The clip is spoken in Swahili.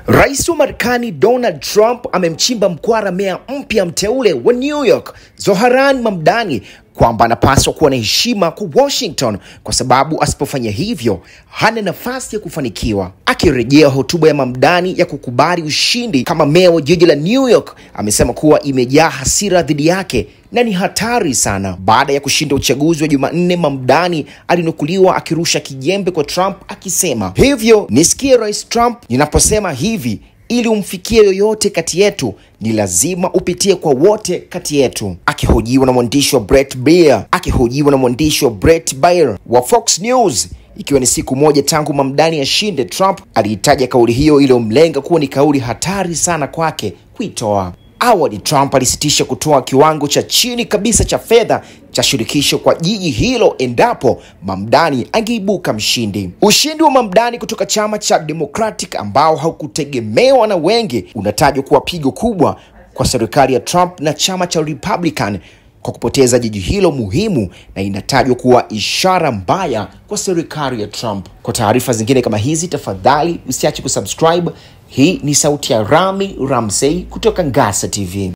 Rais wa Marekani Donald Trump amemchimba mkwara meya mpya mteule wa New York, Zohran Mamdani, kwamba anapaswa kuwa na heshima kwa Washington kwa sababu asipofanya hivyo hana nafasi ya kufanikiwa. Akirejea hotuba ya Mamdani ya kukubali ushindi kama meya wa jiji la New York, amesema kuwa imejaa hasira dhidi yake na ni hatari sana. Baada ya kushinda uchaguzi wa Jumanne, Mamdani alinukuliwa akirusha kijembe kwa Trump akisema, "Hivyo nisikie Rais Trump, ninaposema hivi, ili umfikie yoyote kati yetu ni lazima upitie kwa wote kati yetu." Akihojiwa na mwandishi wa Brett Baier wa Fox News, ikiwa ni siku moja tangu Mamdani ashinde, Trump aliitaja kauli hiyo iliyomlenga kuwa ni kauli hatari sana kwake kuitoa. Awali Trump alisitisha kutoa kiwango cha chini kabisa cha fedha cha shirikisho kwa jiji hilo endapo Mamdani angeibuka mshindi. Ushindi wa Mamdani kutoka chama cha Democratic, ambao haukutegemewa na wengi, unatajwa kuwa pigo kubwa kwa serikali ya Trump na chama cha Republican kwa kupoteza jiji hilo muhimu, na inatajwa kuwa ishara mbaya kwa serikali ya Trump. Kwa taarifa zingine kama hizi, tafadhali usiache kusubscribe. Hii ni sauti ya Rami Ramsey kutoka Ngasa TV.